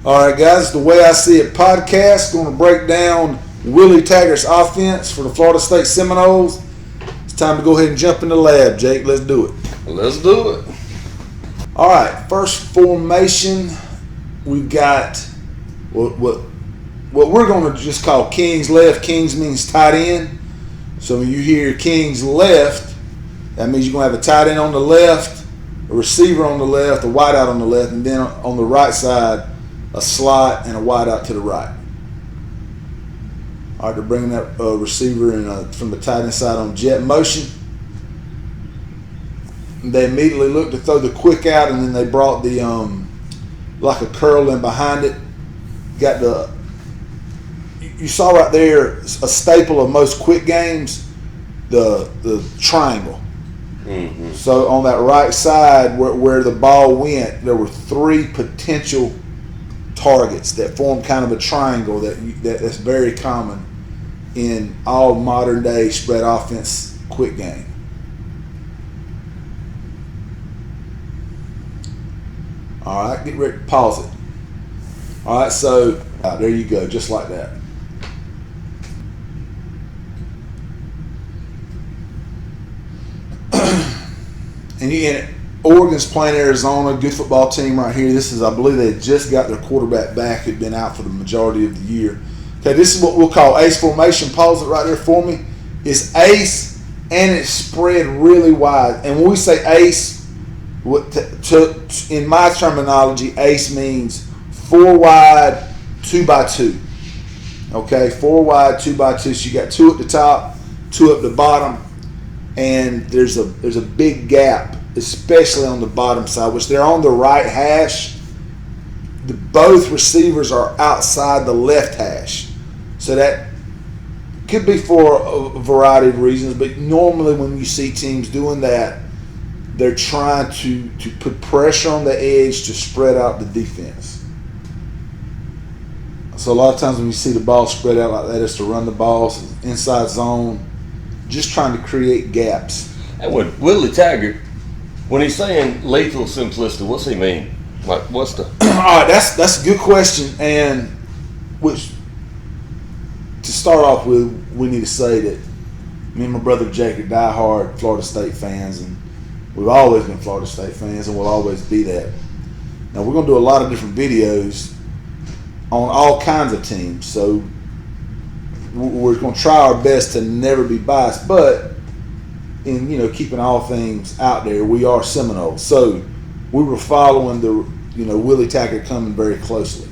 All right, guys, the Way I See It podcast going to break down Willie Taggart's offense for the Florida State Seminoles. It's time to go ahead and jump in the lab, Jake. Let's do it. Let's do it. All right, first formation, we've got what we're going to just call King's left. King's means tight end. So when you hear King's left, that means you're going to have a tight end on the left, a receiver on the left, a wideout on the left, and then on the right side, a slot and a wideout to the right. All right, they're bringing that receiver in, from the tight end side on jet motion. They immediately looked to throw the quick out, and then they brought the like a curl in behind it. Got you saw right there a staple of most quick games, the triangle. Mm-hmm. So on that right side where the ball went, there were three potential targets that form kind of a triangle that's very common in all modern day spread offense quick game. All right, get ready to pause it. All right, so there you go, just like that. And Oregon's playing Arizona, good football team right here. This is, I believe, they just got their quarterback back who'd been out for the majority of the year. Okay, this is what we'll call ace formation. Pause it right there for me. It's ace, and it's spread really wide. And when we say ace, in my terminology, ace means 4 wide, 2 by 2. Okay, 4 wide, 2 by 2. So you got 2 at the top, 2 at the bottom, and there's a big gap, especially on the bottom side, which they're on the right hash. Both receivers are outside the left hash. So that could be for a variety of reasons, but normally when you see teams doing that, they're trying to put pressure on the edge to spread out the defense. So a lot of times when you see the ball spread out like that, it's to run the ball, so inside zone, just trying to create gaps. And with Willie Taggart, when he's saying lethal simplicity, what's he mean? Like, what's the? All right, that's a good question, and which to start off with, we need to say that me and my brother Jake are diehard Florida State fans, and we've always been Florida State fans, and we'll always be that. Now we're going to do a lot of different videos on all kinds of teams, so we're going to try our best to never be biased, but in keeping all things out there, we are Seminoles, so we were following the Willie Taggart coming very closely.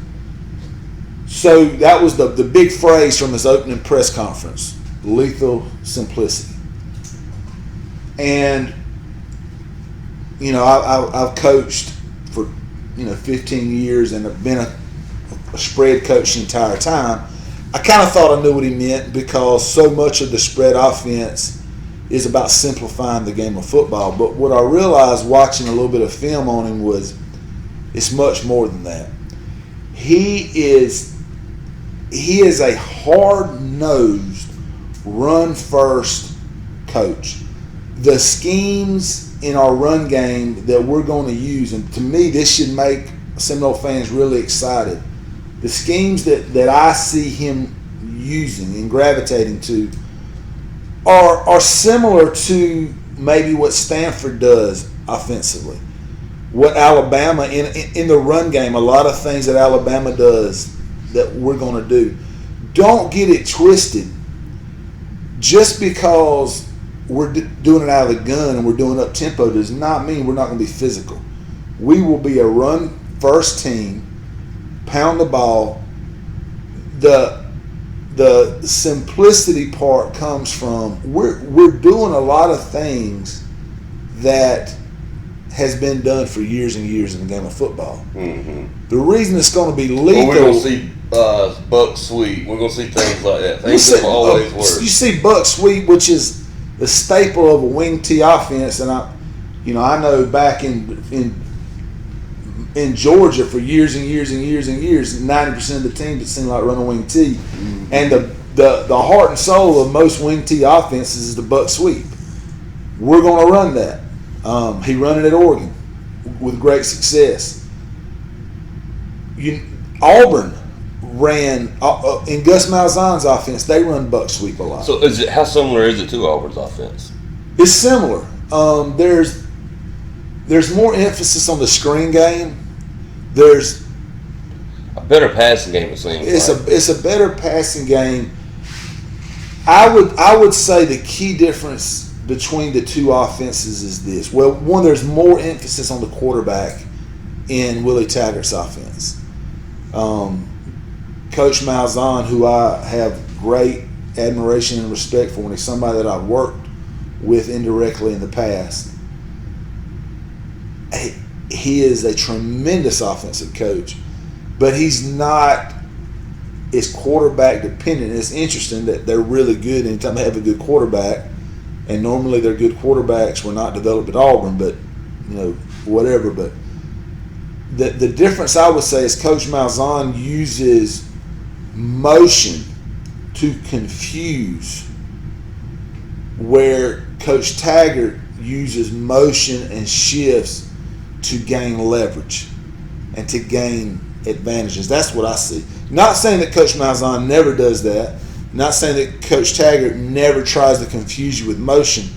So that was the big phrase from his opening press conference: lethal simplicity. And I've coached for 15 years, and I've been a spread coach the entire time. I kind of thought I knew what he meant, because so much of the spread offense is about simplifying the game of football. But what I realized watching a little bit of film on him was it's much more than that. He is a hard-nosed, run-first coach. The schemes in our run game that we're going to use, and to me this should make Seminole fans really excited, the schemes that I see him using and gravitating to are similar to maybe what Stanford does offensively. What Alabama, in the run game, a lot of things that Alabama does that we're going to do. Don't get it twisted. Just because we're doing it out of the gun and we're doing up tempo does not mean we're not going to be physical. We will be a run first team, pound the ball. The simplicity part comes from we're doing a lot of things that has been done for years and years in the game of football. Mm-hmm. The reason it's going to be lethal. Well, we're going to see buck sweep. We're going to see things like that. Things that always work. You see buck sweep, which is the staple of a wing T offense, and I know back in Georgia for years and years and years and years, 90% of the teams it seemed like run a wing T, and the heart and soul of most wing T offenses is the buck sweep. We're going to run that. He run it at Oregon with great success. Auburn ran in Gus Malzahn's offense. They run buck sweep a lot. So how similar is it to Auburn's offense? It's similar. There's more emphasis on the screen game. There's a better passing game, it seems. It's a better passing game. I would say the key difference between the two offenses is this. Well, one, there's more emphasis on the quarterback in Willie Taggart's offense. Coach Malzahn, who I have great admiration and respect for, and he's somebody that I've worked with indirectly in the past. He is a tremendous offensive coach, but he's not as quarterback dependent. It's interesting that they're really good anytime they have a good quarterback, and normally they're good quarterbacks were not developed at Auburn, but whatever. But the difference I would say is Coach Malzahn uses motion to confuse, where Coach Taggart uses motion and shifts to gain leverage and to gain advantages. That's what I see. Not saying that Coach Malzahn never does that. Not saying that Coach Taggart never tries to confuse you with motion,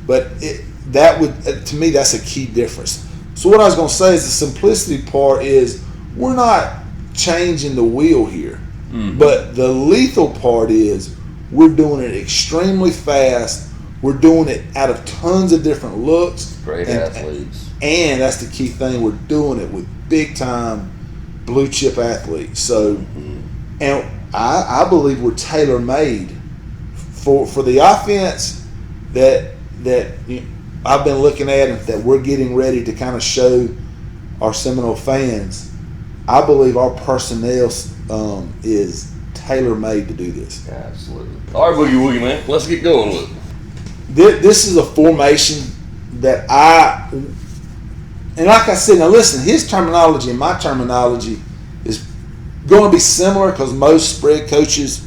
but to me, that's a key difference. So what I was going to say is the simplicity part is we're not changing the wheel here, but the lethal part is we're doing it extremely fast. We're doing it out of tons of different looks. Great athletes. And that's the key thing. We're doing it with big-time blue-chip athletes. So, and I believe we're tailor-made for the offense that I've been looking at and that we're getting ready to kind of show our Seminole fans. I believe our personnel is tailor-made to do this. Absolutely. All right, Boogie Woogie, man. Let's get going with it. This is a formation that and like I said, now listen, his terminology and my terminology is going to be similar because most spread coaches,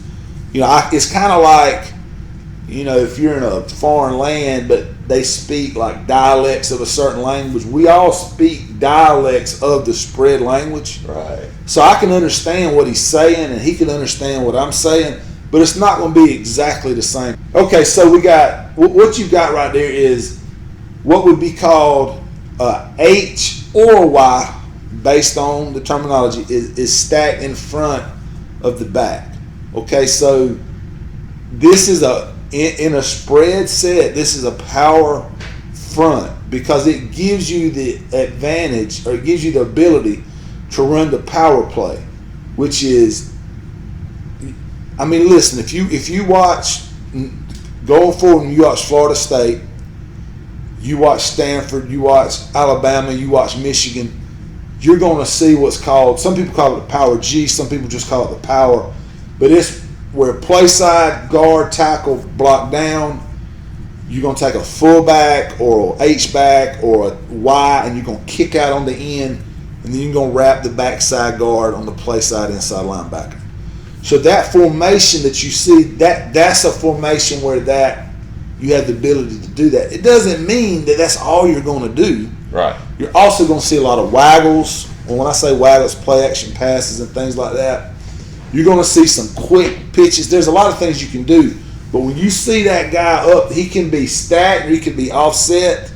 it's kind of like, if you're in a foreign land, but they speak like dialects of a certain language. We all speak dialects of the spread language. Right. So I can understand what he's saying and he can understand what I'm saying, but it's not going to be exactly the same. Okay, so we got, what you've got right there is what would be called H or Y, based on the terminology, is stacked in front of the back. Okay, so this is in a spread set, this is a power front because it gives you the advantage, or it gives you the ability to run the power play, which is, listen, if you watch going forward and you watch Florida State, you watch Stanford, you watch Alabama, you watch Michigan, you're going to see what's called, some people call it the power G, some people just call it the power, but it's where play side, guard, tackle, block down, you're going to take a fullback or a H-back or a Y and you're going to kick out on the end, and then you're going to wrap the backside guard on the play side inside linebacker. So that formation that you see, that's a formation where you have the ability to do that. It doesn't mean that that's all you're going to do. Right. You're also going to see a lot of waggles. And when I say waggles, play action passes and things like that. You're going to see some quick pitches. There's a lot of things you can do. But when you see that guy up, he can be stacked, he can be offset.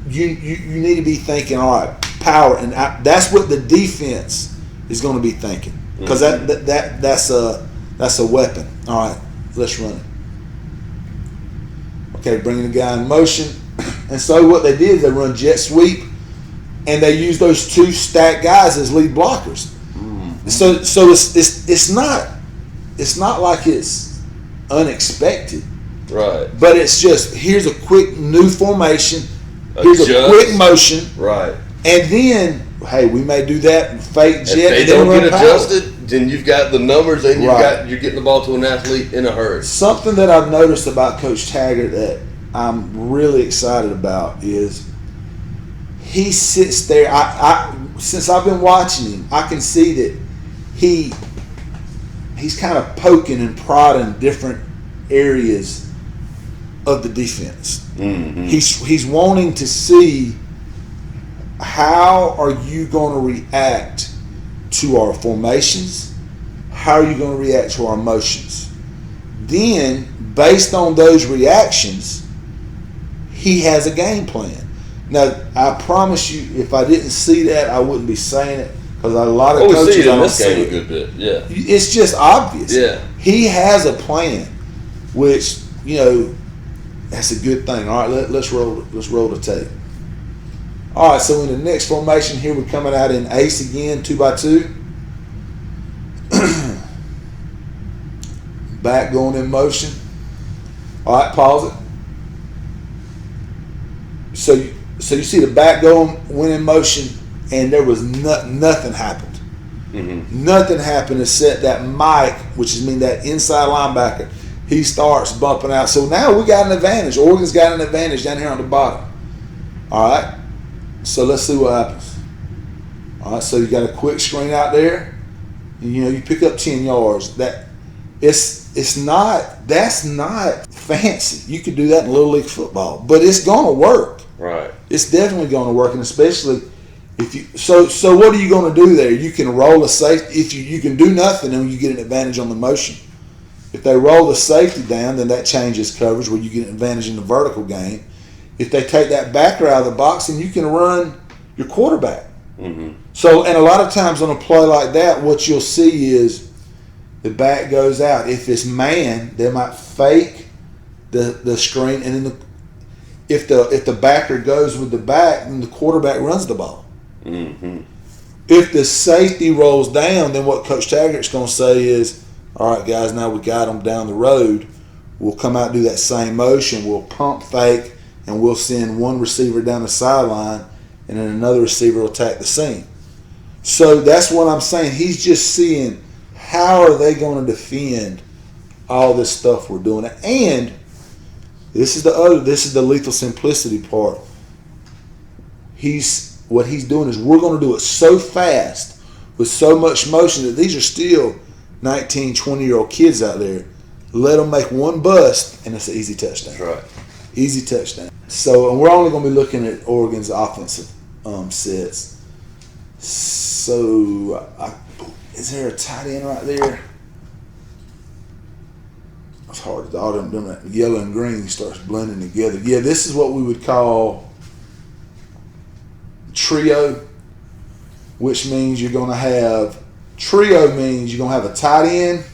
You need to be thinking, all right, power. And that's what the defense is going to be thinking. Because that's a weapon. All right, let's run it. Okay, bringing the guy in motion. And so what they did is they run jet sweep, and they use those two stacked guys as lead blockers. So it's not like it's unexpected, right? But it's just, here's a quick new formation, here's a quick motion, right? And then, hey, we may do that and fake jet. If they and then don't get power. adjusted, then you've got the numbers, and you're getting the ball to an athlete in a hurry. Something that I've noticed about Coach Taggart that I'm really excited about is he sits there. Since I've been watching him, I can see that he's kind of poking and prodding different areas of the defense. Mm-hmm. He's wanting to see, how are you going to react to our formations? How are you going to react to our emotions? Then, based on those reactions, he has a game plan. Now, I promise you, if I didn't see that, I wouldn't be saying it, because a lot of coaches, we see it I in don't this game see a good bit. Yeah, it's just obvious. Yeah. He has a plan, which, that's a good thing. All right, let's roll the tape. All right, so in the next formation here, we're coming out in ace again, 2x2. Back going in motion. All right, pause it. So you see the back went in motion, and there was nothing happened. Mm-hmm. Nothing happened except that Mike, which is that inside linebacker, he starts bumping out. So now we got an advantage. Oregon's got an advantage down here on the bottom. All right. So let's see what happens. All right. So you got a quick screen out there. And, you pick up 10 yards. That's not fancy. You could do that in Little League football, but it's gonna work. Right. It's definitely gonna work, and especially if you. So what are you gonna do there? You can roll a safety. If you can do nothing, and you get an advantage on the motion. If they roll the safety down, then that changes coverage where you get an advantage in the vertical game. If they take that backer out of the box, then you can run your quarterback. Mm-hmm. So, and a lot of times on a play like that, what you'll see is the back goes out. If it's man, they might fake the screen, and then if the backer goes with the back, then the quarterback runs the ball. Mm-hmm. If the safety rolls down, then what Coach Taggart's going to say is, all right, guys, now we got them down the road. We'll come out and do that same motion. We'll pump fake, and we'll send one receiver down the sideline, and then another receiver will attack the seam. So that's what I'm saying. He's just seeing how are they going to defend all this stuff we're doing. And this is the lethal simplicity part. What he's doing is we're going to do it so fast with so much motion that these are still 19, 20-year-old kids out there. Let them make one bust, and it's an easy touchdown. That's right. Easy touchdown. So, and we're only going to be looking at Oregon's offensive sets. So, is there a tight end right there? It's hard. All them that yellow and green starts blending together. Yeah, this is what we would call trio, which means you're going to have a tight end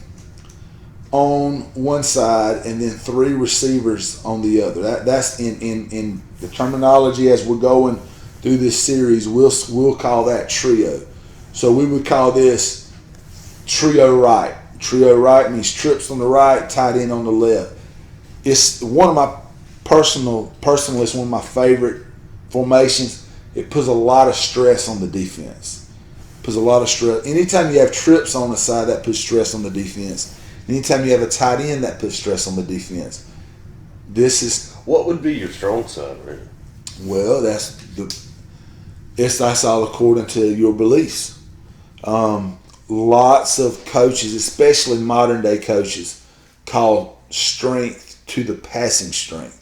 on one side and then three receivers on the other. That's in the terminology as we're going through this series. We'll call that trio. So we would call this trio right. Trio right means trips on the right, tight end on the left. It's one of my personally, it's one of my favorite formations. It puts a lot of stress on the defense. Puts a lot of stress. Anytime you have trips on the side, that puts stress on the defense. Anytime you have a tight end, that puts stress on the defense. What would be your strong side, really? Well, that's all according to your beliefs. Lots of coaches, especially modern day coaches, call strength to the passing strength.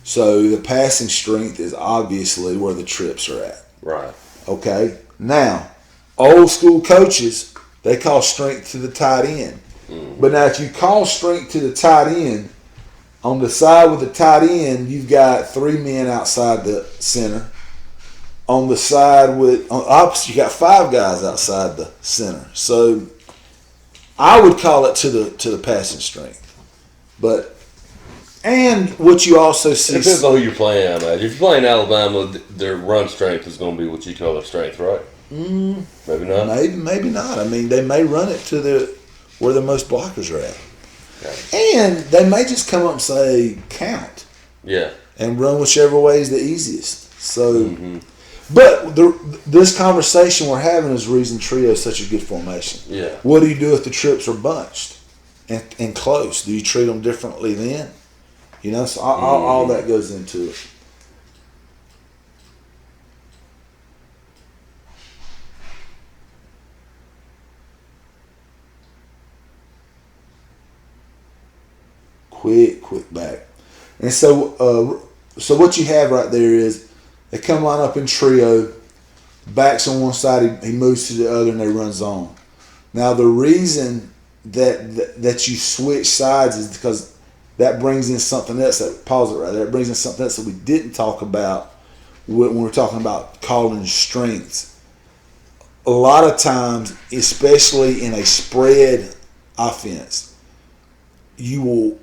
So the passing strength is obviously where the trips are at. Right. Okay. Now, old school coaches, they call strength to the tight end. Mm-hmm. But now if you call strength to the tight end, on the side with the tight end, you've got three men outside the center. On the side on opposite, you got five guys outside the center. So I would call it to the passing strength. And what you also see, it depends on who you're playing. I imagine if you're playing Alabama, their run strength is going to be what you call their strength, right? Maybe not. Maybe not. I mean, they may run it to where the most blockers are at. Okay. And they may just come up and say count. Yeah. And run whichever way is the easiest. So, but this conversation we're having is the reason trio is such a good formation. Yeah. What do you do if the trips are bunched and close? Do you treat them differently then? So all that goes into it. Quick back. And so what you have right there is they come line up in trio. Back's on one side, he moves to the other, and they run zone. Now, the reason that you switch sides is because that brings in something else. Pause it right there. It brings in something else that we didn't talk about when we're talking about calling strengths. A lot of times, especially in a spread offense, you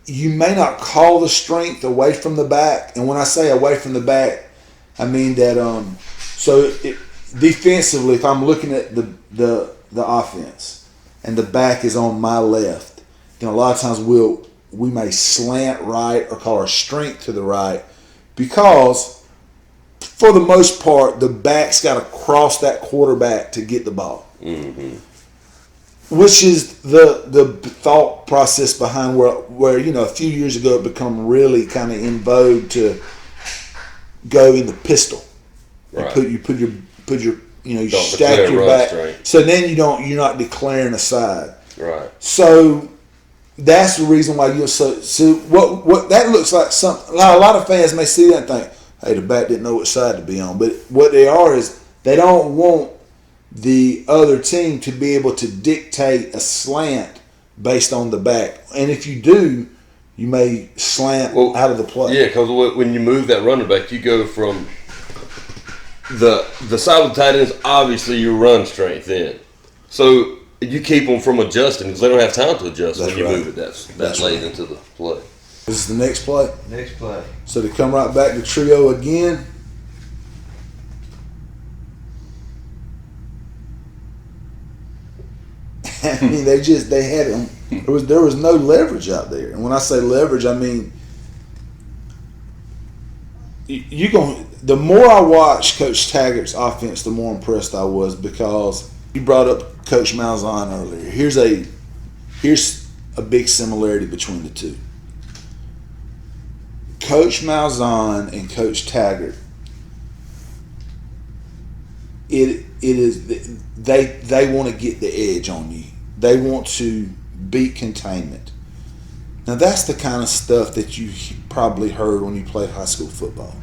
may not call the strength away from the back. And when I say away from the back, I mean that defensively, if I'm looking at the offense and the back is on my left, then a lot of times we may slant right or call our strength to the right, because for the most part the back's got to cross that quarterback to get the ball. Mm-hmm. Which is the thought process behind where a few years ago it become really kind of in vogue to go in the pistol. Right. And you stack your back. Straight. So then you're not declaring a side. Right. So that's the reason why so what that looks like something. A lot of fans may see that and think, hey, the back didn't know which side to be on. But what they are is they don't want the other team to be able to dictate a slant based on the back. And if you do, you may slant out of the play. Yeah, because when you move that running back, you go from the side with the tight ends, obviously your run strength in. So you keep them from adjusting because they don't have time to adjust when you move it that late into the play. This is the next play? Next play. So they come right back to trio again. I mean, they had them. There was no leverage out there, and when I say leverage, I mean the more I watched Coach Taggart's offense, the more impressed I was, because you brought up Coach Malzahn earlier. Here's a big similarity between the two. Coach Malzahn and Coach Taggart. It is they want to get the edge on you. They want to beat containment. Now that's the kind of stuff that you probably heard when you played high school football.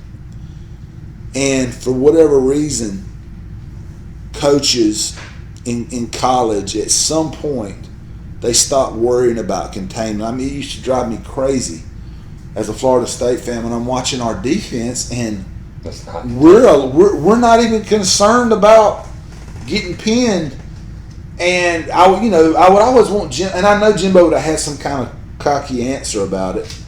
And for whatever reason, coaches in college at some point they stopped worrying about containment. I mean, it used to drive me crazy as a Florida State fan when I'm watching our defense and we're not even concerned about getting pinned. And I would always want Jim, and I know Jimbo would have had some kind of cocky answer about it.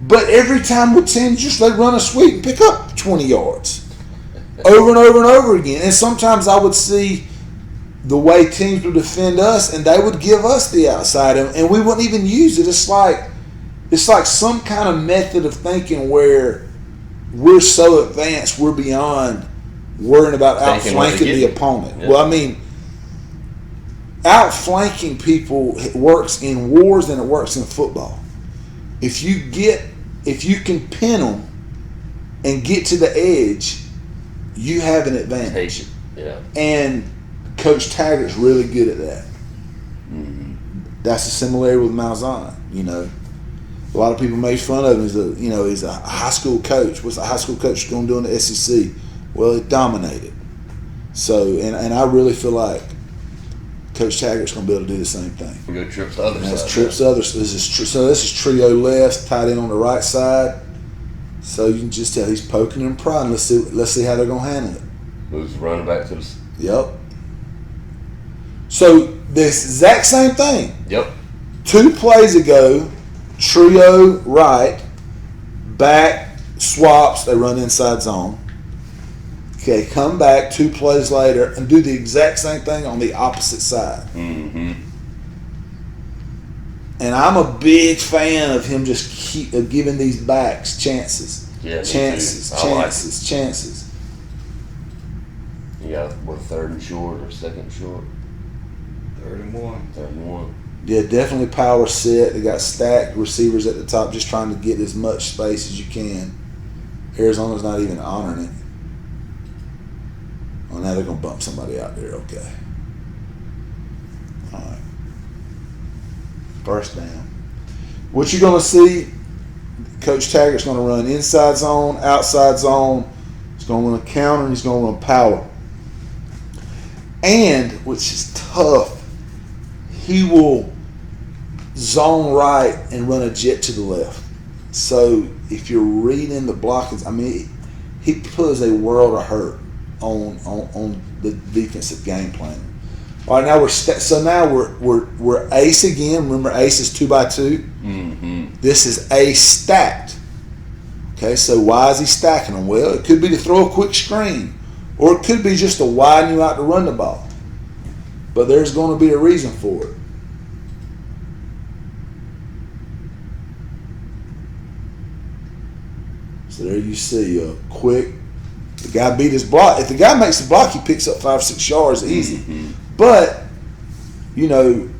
But every time with teams, just they run a sweep and pick up 20 yards over and over and over again. And sometimes I would see the way teams would defend us, and they would give us the outside, and we wouldn't even use it. It's like some kind of method of thinking where we're so advanced, we're beyond worrying about outflanking the opponent. Yeah. Well, I mean, outflanking people works in wars and it works in football. If you can pin them and get to the edge, you have an advantage. Yeah. And Coach Taggart's really good at that. Mm-hmm. That's a similarity with Malzahn. A lot of people made fun of him he's a high school coach. What's a high school coach going to do in the SEC? Well, it dominated. So, and I really feel like Coach Taggart's going to be able to do the same thing. We go trips the other side. This is trio left, tight end on the right side. So you can just tell he's poking and prodding. Let's see how they're going to handle it. Moves running back to the. Yep. So the exact same thing. Yep. 2 plays ago, trio right, back swaps. They run inside zone. Okay, come back 2 plays later and do the exact same thing on the opposite side. Mm-hmm. And I'm a big fan of him just keep giving these backs chances. Yeah, chances. You got third and short or second and short? Third and one. Yeah, definitely power set. They got stacked receivers at the top just trying to get as much space as you can. Arizona's not even honoring it. Well, now they're going to bump somebody out there. Okay. All right. First down. What you're going to see, Coach Taggart's going to run inside zone, outside zone, He's going to run a counter, and he's going to run power. And, which is tough, he will zone right and run a jet to the left. So if you're reading the blockings, I mean, he puts a world of hurt on the defensive game plan. All right, now we're ace again. Remember, ace is 2x2. Mm-hmm. This is ace stacked. Okay, so why is he stacking them? Well, it could be to throw a quick screen, or it could be just to widen you out to run the ball. But there's going to be a reason for it. So there you see a quick. The guy beat his block. If the guy makes the block, he picks up 5-6 yards easy. Mm-hmm. But, you know,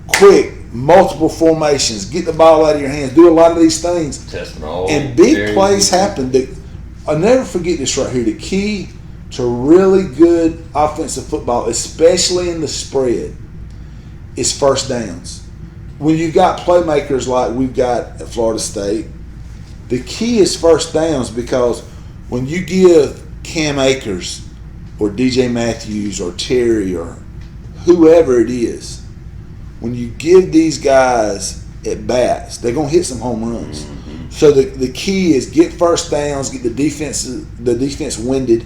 quick, multiple formations, get the ball out of your hands, do a lot of these things. Testing all. And big plays happen. I'll never forget this right here. The key to really good offensive football, especially in the spread, is first downs. When you've got playmakers like we've got at Florida State, the key is first downs, because when you give Cam Akers or DJ Matthews or Terry or whoever it is, when you give these guys at bats, they're going to hit some home runs. Mm-hmm. So the key is get first downs, get the defense winded,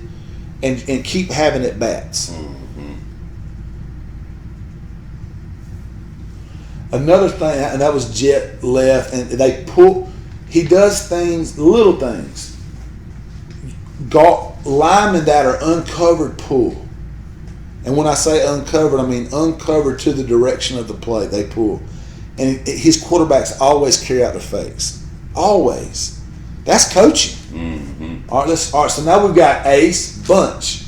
and keep having at bats. Mm-hmm. Another thing, and that was jet left, and they pull. He does things, little things. Linemen that are uncovered pull. And when I say uncovered, I mean uncovered to the direction of the play. They pull. And his quarterbacks always carry out their fakes. Always. That's coaching. Mm-hmm. All right, so now we've got ace, bunch.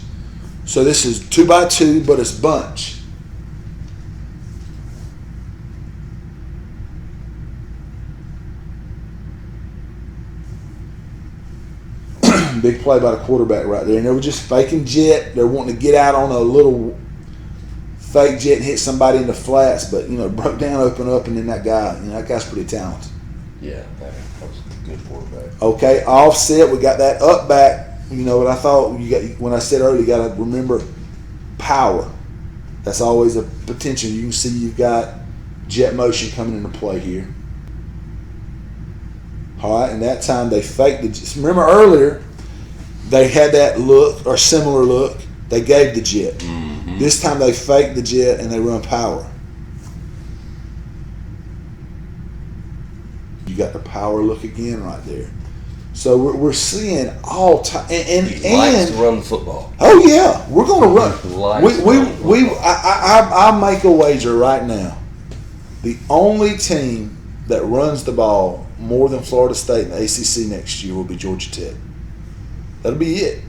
So this is 2x2, but it's bunch. Big play by the quarterback right there. And they were just faking jet. They're wanting to get out on a little fake jet and hit somebody in the flats, but, broke down, open up, and then that guy's pretty talented. Yeah, that was a good quarterback. Okay, offset. We got that up back. What I thought when I said earlier, you got to remember power. That's always a potential. You can see you've got jet motion coming into play here. All right, and that time they faked the. Remember earlier, they had that look or similar look. They gave the jet. Mm-hmm. This time they faked the jet and they run power. You got the power look again right there. So we're seeing all time. He likes to run the football. Oh yeah, we're going to run. I'll make a wager right now. The only team that runs the ball more than Florida State in the ACC next year will be Georgia Tech. That'll be it.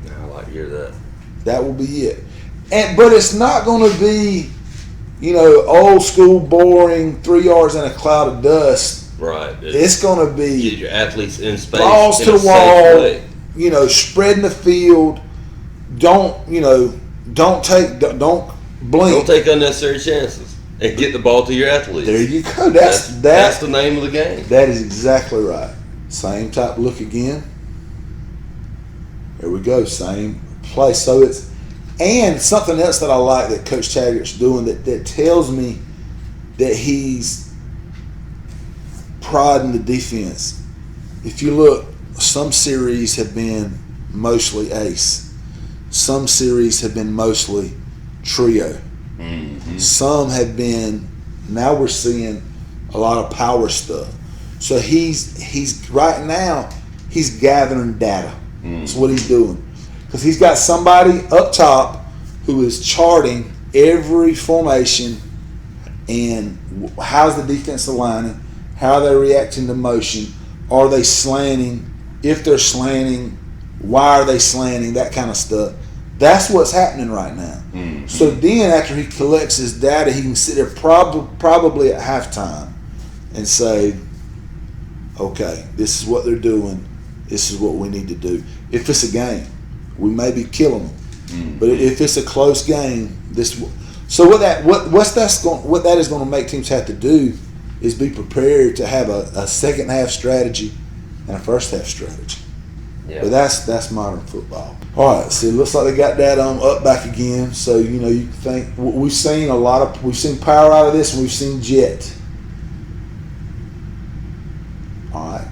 I like to hear that. That will be it. But it's not going to be, old school, boring, 3 yards in a cloud of dust. Right. It's going to be get your athletes in space. Balls to the wall. Spreading the field. Don't blink. Don't take unnecessary chances. And get the ball to your athletes. There you go. That's the name of the game. That is exactly right. Same type look again. There we go. Same play. So and something else that I like that Coach Taggart's doing that tells me that he's prodding the defense. If you look, some series have been mostly ace. Some series have been mostly trio. Mm-hmm. Some have been, now we're seeing a lot of power stuff. So he's right now, he's gathering data. Mm-hmm. That's what he's doing. Because he's got somebody up top who is charting every formation and how's the defense aligning, how are they reacting to motion, are they slanting, if they're slanting, why are they slanting, that kind of stuff. That's what's happening right now. Mm-hmm. So then after he collects his data, he can sit there probably at halftime and say, okay, this is what they're doing. This is what we need to do. If it's a game, we may be killing them. Mm-hmm. But if it's a close game, what that is going to make teams have to do is be prepared to have a second half strategy and a first half strategy. Yeah. But that's modern football. All right, so it looks like they got that up back again. So you know, you think we've seen we've seen power out of this, and we've seen jet. All right,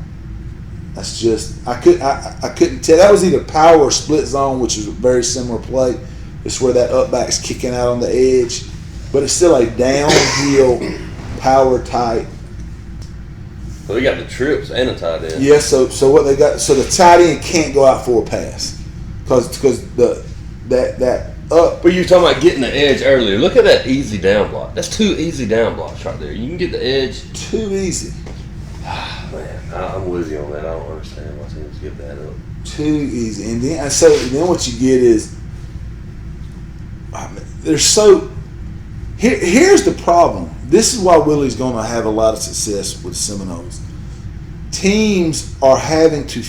that's just I couldn't tell. That was either power or split zone, which is a very similar play. It's where that up back's kicking out on the edge, but it's still a downhill power type. So they got the trips and a tight end. Yeah, so what they got? So the tight end can't go out for a pass because that up. But you were talking about getting the edge earlier. Look at that easy down block. That's 2 easy down blocks right there. You can get the edge. Too easy. Man, I'm with you on that. I don't understand why teams give that up. Too easy, and then what you get is there's so. Here's the problem. This is why Willie's going to have a lot of success with Seminoles. Teams are having to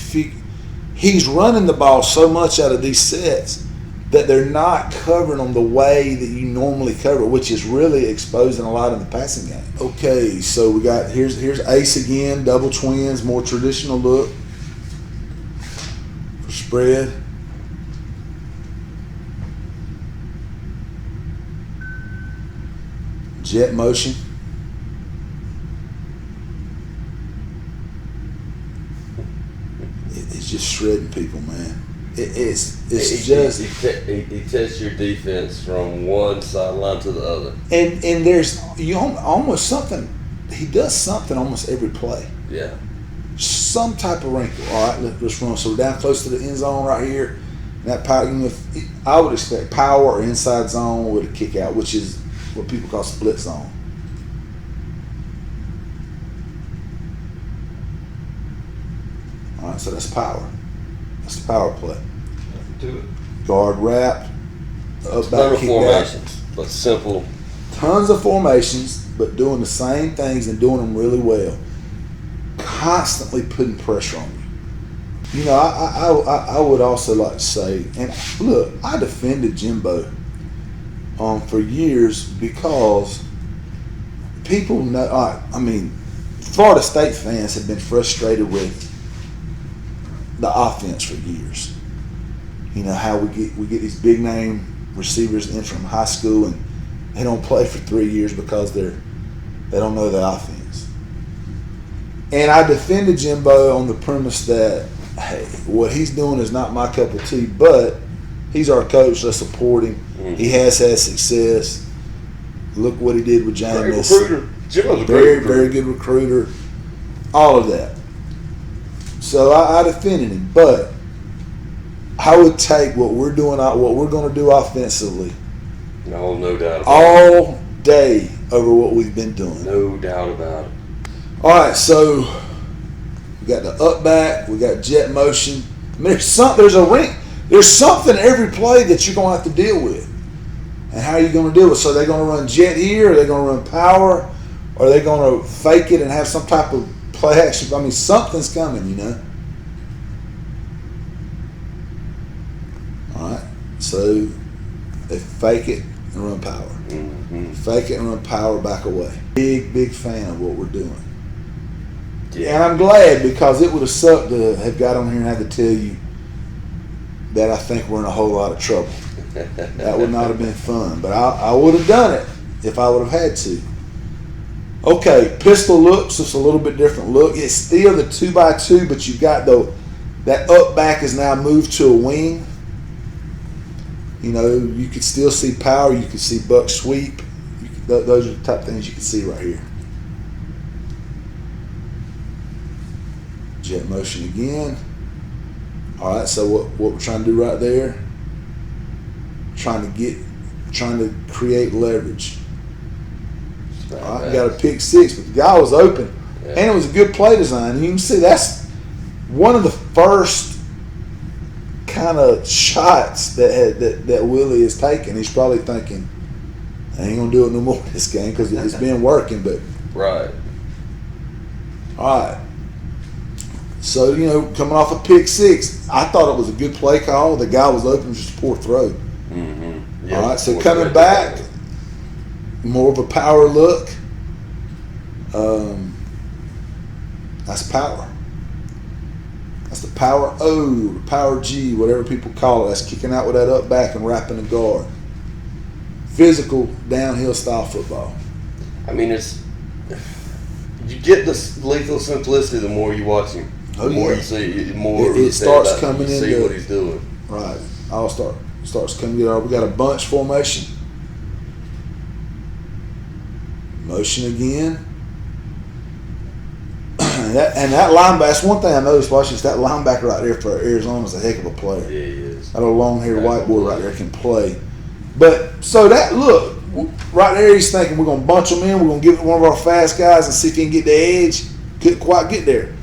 he's running the ball so much out of these sets that they're not covering them the way that you normally cover, which is really exposing a lot in the passing game. Okay, so we got here's ace again, double twins, more traditional look for spread. Jet motion. It's just shredding people, man. It's just he tests your defense from one sideline to the other. And there's almost something. He does something almost every play. Yeah. Some type of wrinkle. All right, let's run. So we're down close to the end zone right here. And that power. I would expect power or inside zone with a kick out, which is what people call split zone. All right, so that's power. That's the power play. Do it. Guard wrap, up Ton back of kick formations, but simple. Tons of formations, but doing the same things and doing them really well. Constantly putting pressure on you. You know, I would also like to say, and look, I defended Jimbo for years because people know. I mean, Florida State fans have been frustrated with the offense for years. You know how we get these big name receivers in from high school and they don't play for 3 years because they don't know the offense. And I defended Jimbo on the premise that, hey, what he's doing is not my cup of tea, but he's our coach. Let's support him. Mm-hmm. He has had success. Look what he did with James. Great recruiter. Jimbo's a very, very good recruiter. All of that. So I defended him, but I would take what we're doing, what we're going to do offensively. No doubt about it. All day over what we've been doing. No doubt about it. All right, so we got the up back, we got jet motion. I mean, there's something every play that you're going to have to deal with. And how are you going to deal with it? So they're going to run jet here, or they're going to run power, or are they going to fake it and have some type of play action? I mean, something's coming, you know. All right, so they fake it and run power. Mm-hmm. Fake it and run power back away. Big fan of what we're doing. Yeah. And I'm glad, because it would have sucked to have got on here and had to tell you that I think we're in a whole lot of trouble. That would not have been fun, but I would have done it if I would have had to. Okay, pistol looks, it's a little bit different look. It's still the 2x2, but you've got that up back is now moved to a wing. You know, you could still see power. You could see buck sweep. Those are the type of things you can see right here. Jet motion again. All right, so what we're trying to do right there, trying to create leverage. All right, got a pick six, but the guy was open, and it was a good play design. And you can see that's one of the first kind of shots that Willie is taking. He's probably thinking, I ain't gonna do it no more in this game because it's been working. But right. All right. So, you know, coming off a pick six, I thought it was a good play call. The guy was open, just a poor throw. Mm-hmm. Yeah, all right, so coming back, more of a power look. That's power. That's the power O, power G, whatever people call it. That's kicking out with that up back and wrapping the guard. Physical, downhill style football. I mean, you get the lethal simplicity the more you watch him. Oh, the more yeah. you see, the more It starts coming you see into what he's doing. Right. Starts coming together. We got a bunch formation. Motion again. And that linebacker, that's one thing I noticed watching, is that linebacker right there for Arizona is a heck of a player. Yeah, he is. That little long-haired white boy right there can play. But, so that, look, right there he's thinking we're going to bunch them in, we're going to give it one of our fast guys and see if he can get the edge. Couldn't quite get there.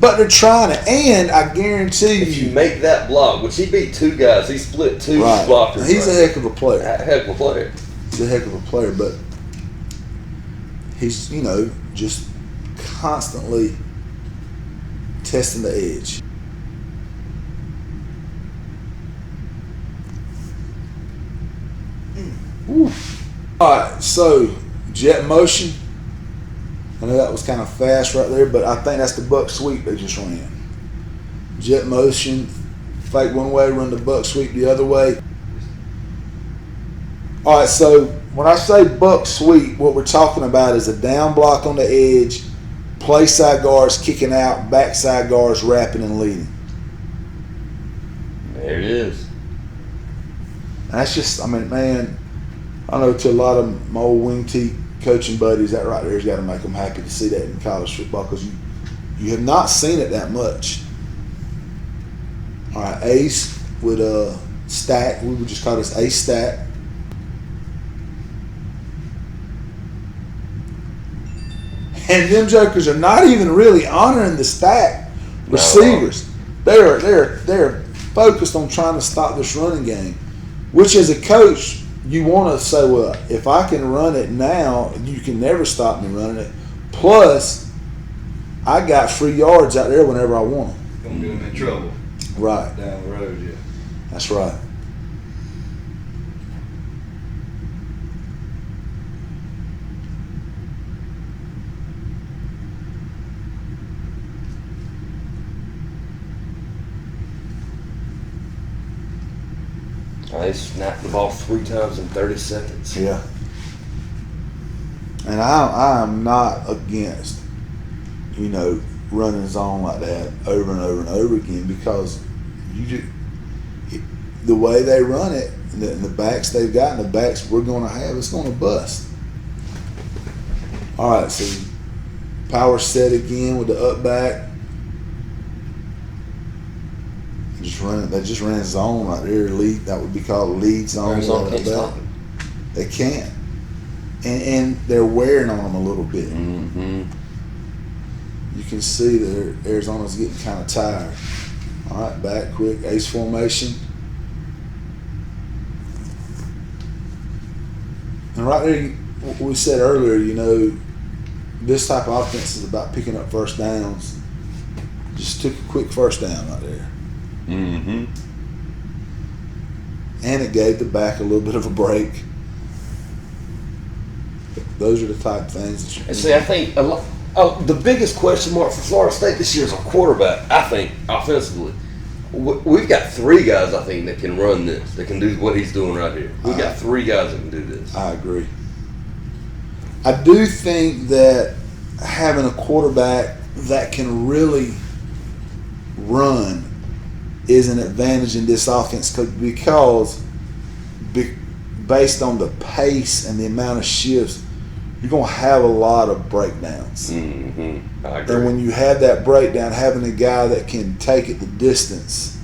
But they're trying it, and I guarantee you. If you make that block, which he beat two guys, he split two blockers. He's a heck of a player. A heck of a player. He's a heck of a player, but he's, just constantly testing the edge. Ooh. All right, so jet motion. I know that was kind of fast right there, but I think that's the buck sweep they just ran. Jet motion, fake one way, run the buck sweep the other way. All right, so when I say buck sweep, what we're talking about is a down block on the edge, play side guards kicking out, backside guards wrapping and leading. There it is. And that's just, man, I know to a lot of my old wing tee coaching buddies, that right there has got to make them happy to see that in college football, because you have not seen it that much. All right, ace with a stack. We would just call this ace stack. And them jokers are not even really honoring the stack receivers. They're focused on trying to stop this running game, which as a coach, you want to say, well, if I can run it now, you can never stop me running it. Plus, I got free yards out there whenever I want them. Gonna get them in trouble. Right. Down the road, yeah. That's right. They snapped the ball 3 times in 30 seconds. Yeah. And I am not against, running zone like that over and over and over again, because the way they run it, and the backs they've got and the backs we're going to have, it's going to bust. All right, so power set again with the up back. They just ran zone right there. Lead, that would be called lead zone. Arizona can't stop it. They can't, and they're wearing on them a little bit. Mm-hmm. You can see that Arizona's getting kind of tired. All right, back quick, ace formation, and right there, what we said earlier, this type of offense is about picking up first downs. Just took a quick first down right there. Mm-hmm. And it gave the back a little bit of a break. Those are the type of things that you And see, I think the biggest question mark for Florida State this year is our quarterback. I think offensively, we've got 3 guys I think that can run this, that can do what he's doing right here. We've got 3 guys that can do this. I agree. I do think that having a quarterback that can really run is an advantage in this offense, because based on the pace and the amount of shifts, you're going to have a lot of breakdowns. Mm-hmm. I agree. And when you have that breakdown, having a guy that can take it the distance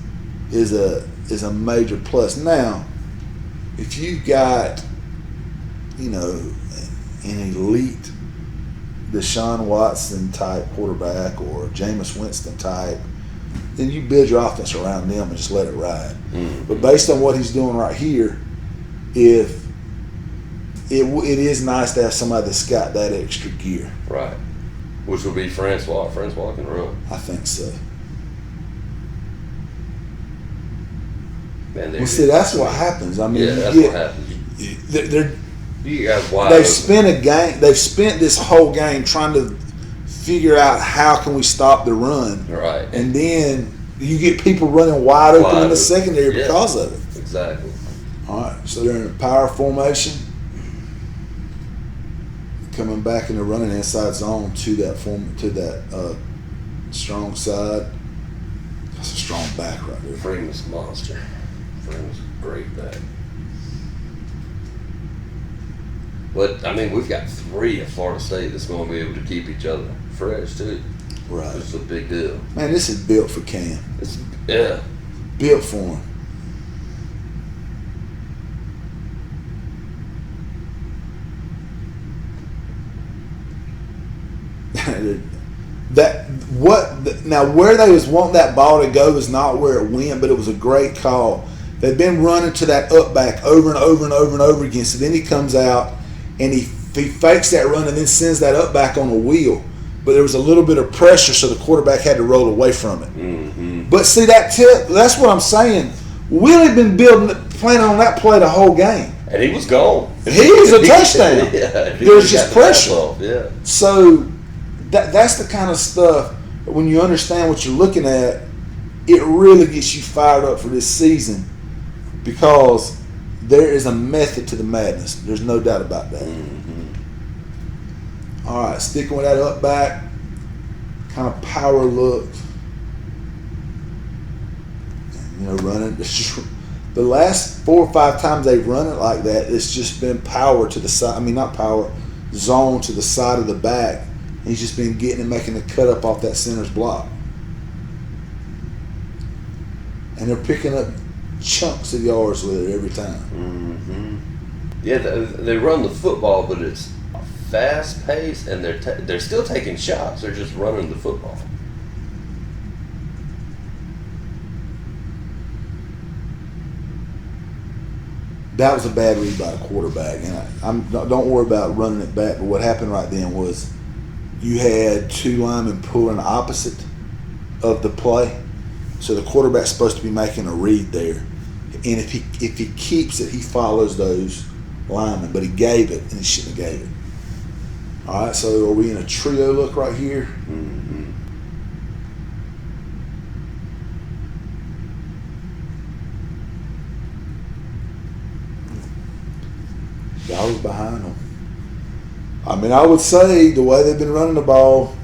is a major plus. Now, if you've got, an elite Deshaun Watson type quarterback or Jameis Winston type, then you build your offense around them and just let it ride. Mm-hmm. But based on what he's doing right here, if it is nice to have somebody that's got that extra gear. Right. Which would be Francois. Francois can run. I think so. Man, Well, see, that's what happens. I mean, yeah, that's what happens. You guys wide They've open. They've spent this whole game trying to figure out how can we stop the run. Right. And then you get people running wide open in the open. secondary Yeah. because of it. Exactly. All right, so they're in a power formation, coming back in the running inside zone to that strong side. That's a strong back right there. Freeman's a monster. Freeman's a great back. But I mean, we've got 3 at Florida State that's going to be able to keep each other fresh too. Right. It's a big deal. Man, this is built for Cam. Yeah. Built for him. Now where they was wanting that ball to go is not where it went, but it was a great call. They've been running to that up back over and over and over and over again. So then he comes out and he fakes that run and then sends that up back on a wheel. But there was a little bit of pressure, so the quarterback had to roll away from it. Mm-hmm. But see that's what I'm saying. Willie been planning on that play the whole game. And he was gone. He was a touchdown. Yeah, There's just pressure. Yeah. So that's the kind of stuff that when you understand what you're looking at, it really gets you fired up for this season because there is a method to the madness. There's no doubt about that. Mm-hmm. All right, sticking with that up back, kind of power look. Running. It's just the last 4 or 5 times they've run it like that, it's just been power to the side. I mean, not power, zone to the side of the back. He's just been getting and making the cut up off that center's block. And they're picking up chunks of yards with it every time. Mm-hmm. Yeah, they run the football, but it's fast pace, and they're still taking shots. They're just running the football. That was a bad read by the quarterback, and don't worry about running it back. But what happened right then was you had 2 linemen pulling opposite of the play, so the quarterback's supposed to be making a read there, and if he keeps it, he follows those linemen. But he gave it, and he shouldn't have gave it. All right, so are we in a trio look right here? Mm-hmm. Dollars behind them. I mean, I would say the way they've been running the ball,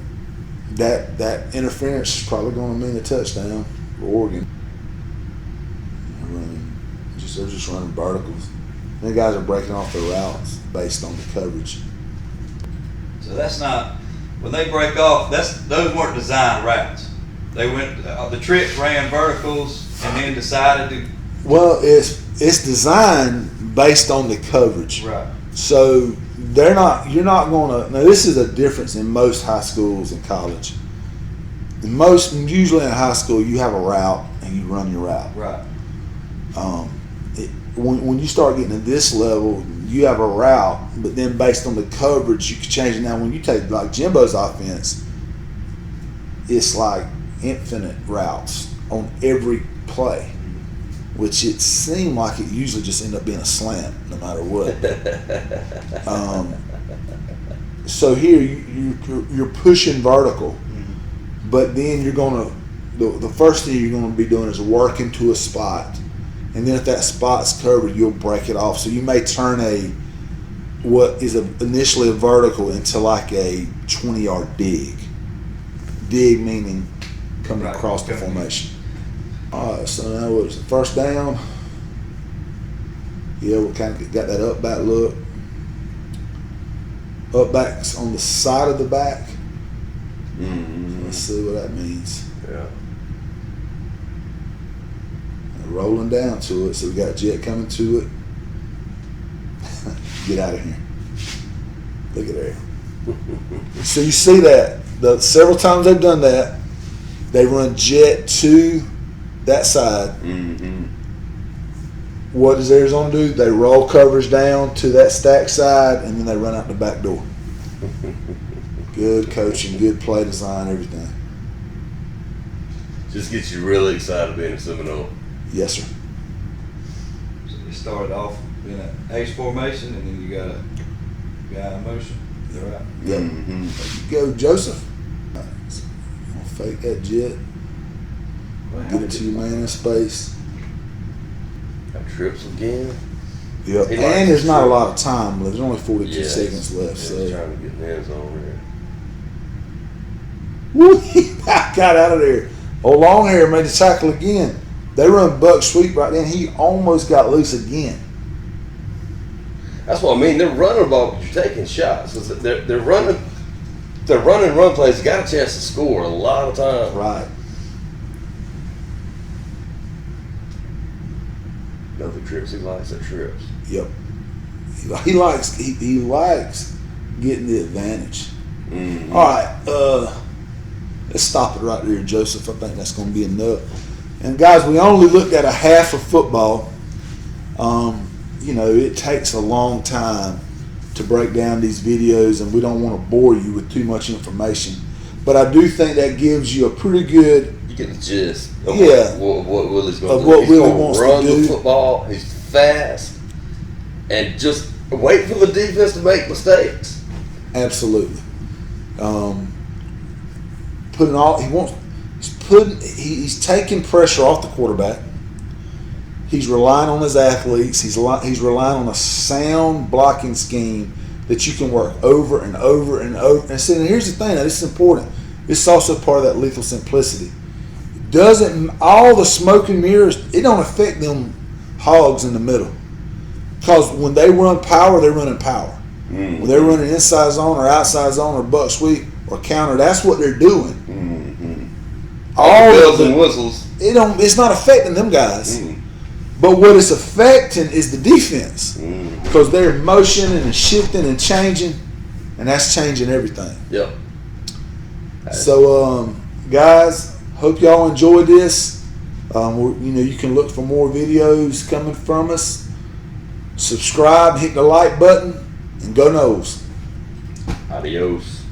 that interference is probably going to mean a touchdown for Oregon. They're just running verticals. And the guys are breaking off their routes based on the coverage. So that's not when they break off. Those weren't designed routes. They went the trick ran verticals and then decided to. Well, it's designed based on the coverage. Right. So you're not going to. Now this is a difference in most high schools and college. Usually in high school you have a route and you run your route. Right. When you start getting to this level, you have a route, but then based on the coverage, you can change it. Now, when you take like Jimbo's offense, it's like infinite routes on every play, which it seemed like it usually just ended up being a slant no matter what. So here you're pushing vertical, but then you're going to the first thing you're going to be doing is working to a spot. And then if that spot's covered, you'll break it off. So you may turn what is initially a vertical into like a 20-yard dig. Dig meaning coming across the formation. All right, so now it's the first down. Yeah, we kind of got that up back look. Up back's on the side of the back. Mm-hmm. Let's see what that means. Yeah. Rolling down to it, so we got jet coming to it. Get out of here. Look at there. So you see that several times they've done that. They run jet to that side. Mm-hmm. What does Arizona do? They roll coverage down to that stack side, and then they run out the back door. Good coaching, good play design, everything. Just gets you really excited being a Seminole. Yes, sir. So you started off in an H formation, and then you got a guy in motion. Is that right? Yep. Mm-hmm. Go, Joseph. Fake that jet. Get it to your man in space. Got trips again. Yep. He And likes there's the not a trip. lot of time left. There's only 42 Yeah, seconds left. He's So. trying to get in the end zone here. Woo, he got out of there. Oh, long hair made the tackle again. They run buck sweep right then. He almost got loose again. That's what I mean. They're running the ball, but you're taking shots. They're running. They're running run plays. You got a chance to score a lot of times. Right. Another trips. He likes the trips. Yep. He likes getting the advantage. Mm-hmm. All right. Let's stop it right there, Joseph. I think that's going to be enough. And guys, we only looked at a half of football. It takes a long time to break down these videos, and we don't want to bore you with too much information. But I do think that gives you a pretty good. You get the gist. Of Yeah. What Willie's going to Of do. what He's Willie gonna wants to run do. the football. He's fast, and just wait for the defense to make mistakes. Absolutely. He's taking pressure off the quarterback. He's relying on his athletes. He's relying on a sound blocking scheme that you can work over and over and over. And see, here's the thing. Now, this is important. This is also part of that lethal simplicity. All the smoke and mirrors, it don't affect them hogs in the middle. Because when they run power, they're running power. Mm-hmm. When they're running inside zone or outside zone or buck sweep or counter, that's what they're doing. Mm-hmm. All the bells of and whistles. it's not affecting them guys. Mm-hmm. But what it's affecting is the defense. Mm-hmm. Because they're motioning and shifting and changing, and that's changing everything. Yep. So, guys, hope y'all enjoyed this. You can look for more videos coming from us. Subscribe, hit the like button, and go Noles. Adios.